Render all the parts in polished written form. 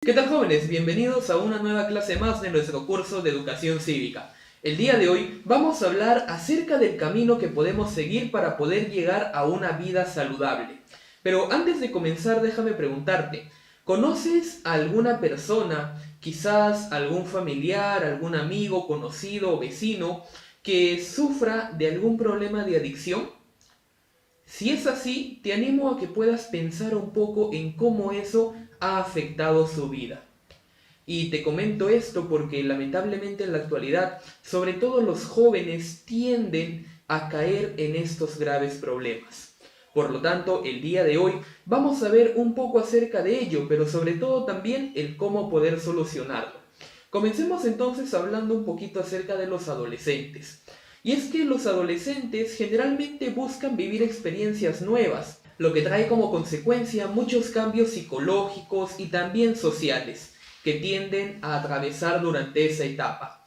¿Qué tal, jóvenes? Bienvenidos a una nueva clase más de nuestro curso de educación cívica. El día de hoy vamos a hablar acerca del camino que podemos seguir para poder llegar a una vida saludable. Pero antes de comenzar, déjame preguntarte, ¿conoces a alguna persona, quizás algún familiar, algún amigo, conocido o vecino, que sufra de algún problema de adicción? Si es así, te animo a que puedas pensar un poco en cómo eso ha afectado su vida. Y te comento esto porque lamentablemente en la actualidad, sobre todo los jóvenes tienden a caer en estos graves problemas. Por lo tanto, el día de hoy vamos a ver un poco acerca de ello, pero sobre todo también el cómo poder solucionarlo. Comencemos entonces hablando un poquito acerca de los adolescentes. Y es que los adolescentes generalmente buscan vivir experiencias nuevas, lo que trae como consecuencia muchos cambios psicológicos y también sociales que tienden a atravesar durante esa etapa.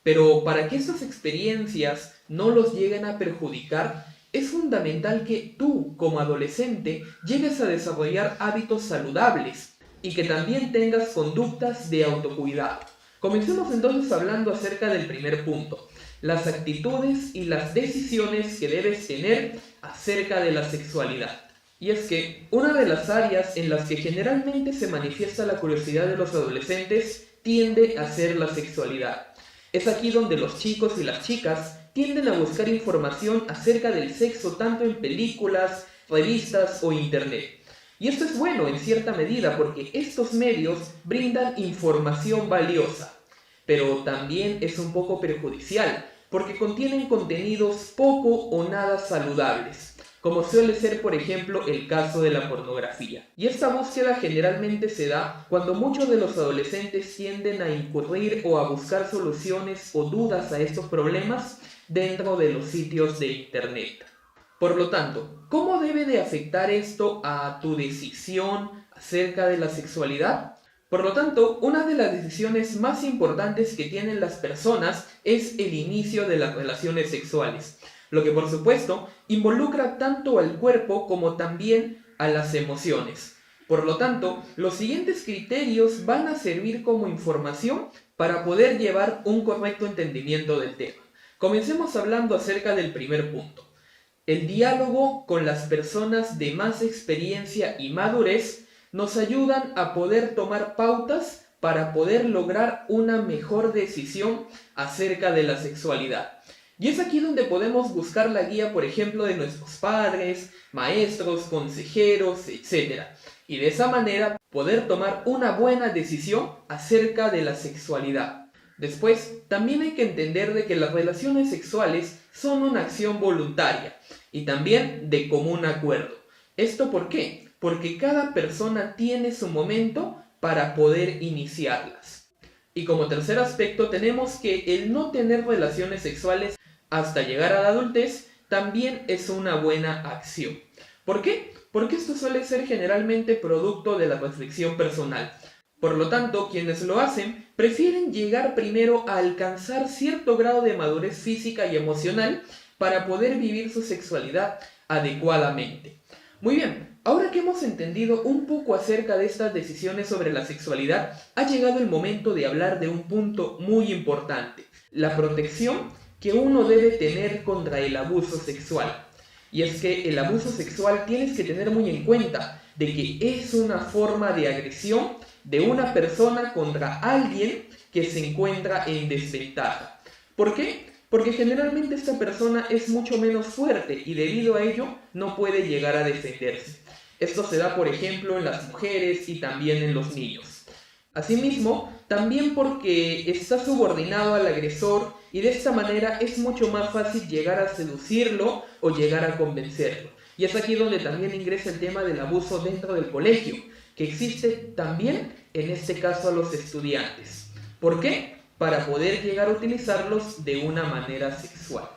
Pero para que estas experiencias no los lleguen a perjudicar, es fundamental que tú, como adolescente, llegues a desarrollar hábitos saludables y que también tengas conductas de autocuidado. Comencemos entonces hablando acerca del primer punto, las actitudes y las decisiones que debes tener acerca de la sexualidad. Y es que una de las áreas en las que generalmente se manifiesta la curiosidad de los adolescentes tiende a ser la sexualidad. Es aquí donde los chicos y las chicas tienden a buscar información acerca del sexo tanto en películas, revistas o internet. Y esto es bueno en cierta medida porque estos medios brindan información valiosa, pero también es un poco perjudicial porque contienen contenidos poco o nada saludables, como suele ser por ejemplo el caso de la pornografía. Y esta búsqueda generalmente se da cuando muchos de los adolescentes tienden a incurrir o a buscar soluciones o dudas a estos problemas dentro de los sitios de internet. Por lo tanto, ¿cómo debe de afectar esto a tu decisión acerca de la sexualidad? Por lo tanto, una de las decisiones más importantes que tienen las personas es el inicio de las relaciones sexuales, lo que por supuesto involucra tanto al cuerpo como también a las emociones. Por lo tanto, los siguientes criterios van a servir como información para poder llevar un correcto entendimiento del tema. Comencemos hablando acerca del primer punto. El diálogo con las personas de más experiencia y madurez nos ayudan a poder tomar pautas para poder lograr una mejor decisión acerca de la sexualidad. Y es aquí donde podemos buscar la guía, por ejemplo, de nuestros padres, maestros, consejeros, etc. Y de esa manera poder tomar una buena decisión acerca de la sexualidad. Después, también hay que entender de que las relaciones sexuales son una acción voluntaria y también de común acuerdo. ¿Esto por qué? Porque cada persona tiene su momento para poder iniciarlas. Y como tercer aspecto tenemos que el no tener relaciones sexuales hasta llegar a la adultez también es una buena acción. ¿Por qué? Porque esto suele ser generalmente producto de la reflexión personal. Por lo tanto, quienes lo hacen prefieren llegar primero a alcanzar cierto grado de madurez física y emocional para poder vivir su sexualidad adecuadamente. Muy bien, ahora que hemos entendido un poco acerca de estas decisiones sobre la sexualidad, ha llegado el momento de hablar de un punto muy importante, la protección que uno debe tener contra el abuso sexual. Y es que el abuso sexual tienes que tener muy en cuenta de que es una forma de agresión de una persona contra alguien que se encuentra en desventaja. ¿Por qué? Porque generalmente esta persona es mucho menos fuerte y debido a ello no puede llegar a defenderse. Esto se da, por ejemplo, en las mujeres y también en los niños. Asimismo, también porque está subordinado al agresor y de esta manera es mucho más fácil llegar a seducirlo o llegar a convencerlo. Y es aquí donde también ingresa el tema del abuso dentro del colegio, que existe también en este caso a los estudiantes. ¿Por qué? Para poder llegar a utilizarlos de una manera sexual.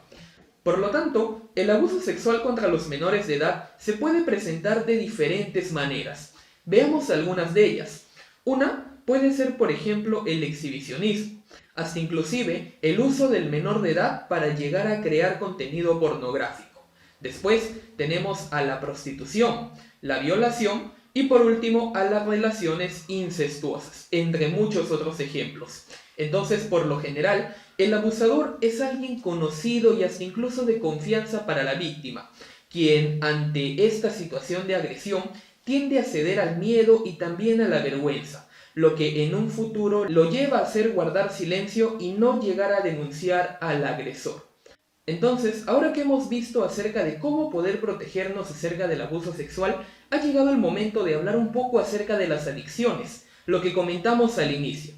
Por lo tanto, el abuso sexual contra los menores de edad se puede presentar de diferentes maneras. Veamos algunas de ellas. Una puede ser, por ejemplo, el exhibicionismo, hasta inclusive el uso del menor de edad para llegar a crear contenido pornográfico. Después tenemos a la prostitución, la violación Y por último, a las relaciones incestuosas, entre muchos otros ejemplos. Entonces, por lo general, el abusador es alguien conocido y hasta incluso de confianza para la víctima, quien ante esta situación de agresión tiende a ceder al miedo y también a la vergüenza, lo que en un futuro lo lleva a hacer guardar silencio y no llegar a denunciar al agresor. Entonces, ahora que hemos visto acerca de cómo poder protegernos acerca del abuso sexual, ha llegado el momento de hablar un poco acerca de las adicciones, lo que comentamos al inicio.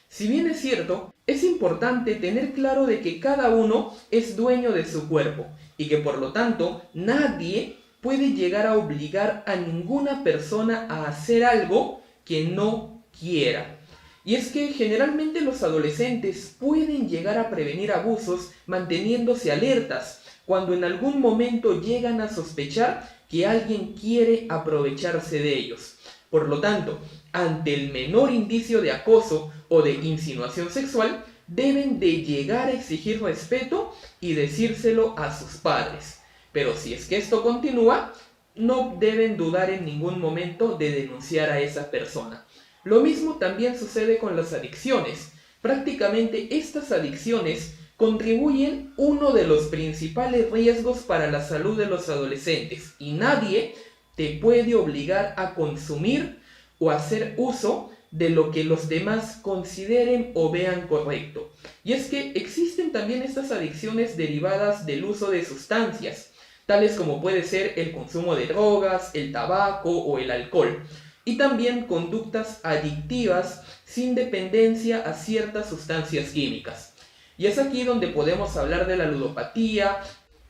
Si bien es cierto, es importante tener claro de que cada uno es dueño de su cuerpo y que por lo tanto nadie puede llegar a obligar a ninguna persona a hacer algo que no quiera. Y es que generalmente los adolescentes pueden llegar a prevenir abusos manteniéndose alertas cuando en algún momento llegan a sospechar que alguien quiere aprovecharse de ellos. Por lo tanto, ante el menor indicio de acoso o de insinuación sexual, deben de llegar a exigir respeto y decírselo a sus padres. Pero si es que esto continúa, no deben dudar en ningún momento de denunciar a esa persona. Lo mismo también sucede con las adicciones. Prácticamente estas adicciones contribuyen uno de los principales riesgos para la salud de los adolescentes y nadie te puede obligar a consumir o hacer uso de lo que los demás consideren o vean correcto. Y es que existen también estas adicciones derivadas del uso de sustancias, tales como puede ser el consumo de drogas, el tabaco o el alcohol. Y también conductas adictivas sin dependencia a ciertas sustancias químicas. Y es aquí donde podemos hablar de la ludopatía,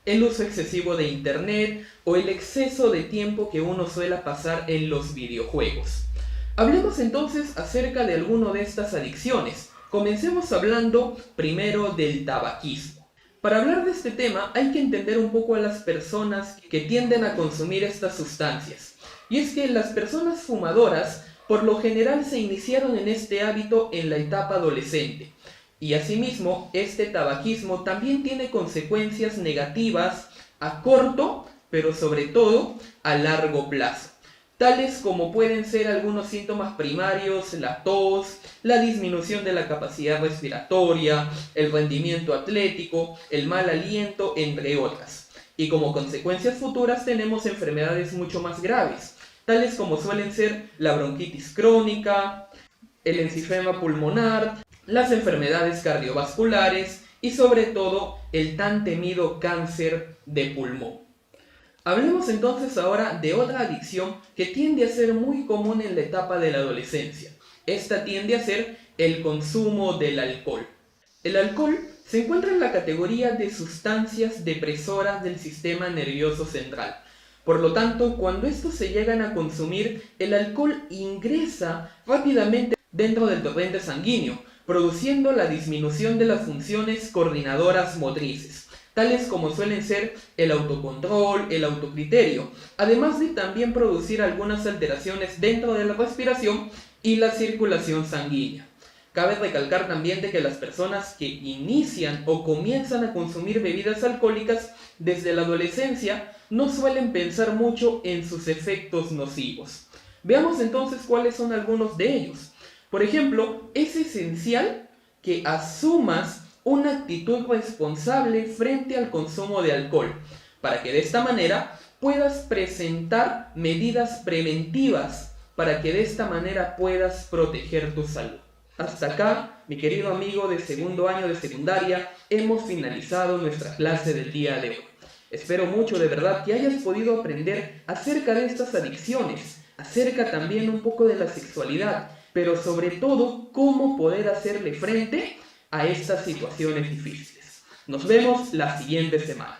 el uso excesivo de internet o el exceso de tiempo que uno suele pasar en los videojuegos. Hablemos entonces acerca de alguna de estas adicciones. Comencemos hablando primero del tabaquismo. Para hablar de este tema hay que entender un poco a las personas que tienden a consumir estas sustancias. Y es que las personas fumadoras por lo general se iniciaron en este hábito en la etapa adolescente. Y asimismo, este tabaquismo también tiene consecuencias negativas a corto, pero sobre todo a largo plazo. Tales como pueden ser algunos síntomas primarios, la tos, la disminución de la capacidad respiratoria, el rendimiento atlético, el mal aliento, entre otras. Y como consecuencias futuras tenemos enfermedades mucho más graves, tales como suelen ser la bronquitis crónica, el enfisema pulmonar, las enfermedades cardiovasculares y sobre todo el tan temido cáncer de pulmón. Hablemos entonces ahora de otra adicción que tiende a ser muy común en la etapa de la adolescencia. Esta tiende a ser el consumo del alcohol. El alcohol se encuentra en la categoría de sustancias depresoras del sistema nervioso central. Por lo tanto, cuando estos se llegan a consumir, el alcohol ingresa rápidamente dentro del torrente sanguíneo, produciendo la disminución de las funciones coordinadoras motrices, tales como suelen ser el autocontrol, el autocriterio, además de también producir algunas alteraciones dentro de la respiración y la circulación sanguínea. Cabe recalcar también de que las personas que inician o comienzan a consumir bebidas alcohólicas desde la adolescencia no suelen pensar mucho en sus efectos nocivos. Veamos entonces cuáles son algunos de ellos. Por ejemplo, es esencial que asumas una actitud responsable frente al consumo de alcohol, para que de esta manera puedas presentar medidas preventivas, para que de esta manera puedas proteger tu salud. Hasta acá, mi querido amigo de segundo año de secundaria, hemos finalizado nuestra clase del día de hoy. Espero mucho de verdad que hayas podido aprender acerca de estas adicciones, acerca también un poco de la sexualidad, pero sobre todo cómo poder hacerle frente a estas situaciones difíciles. Nos vemos la siguiente semana.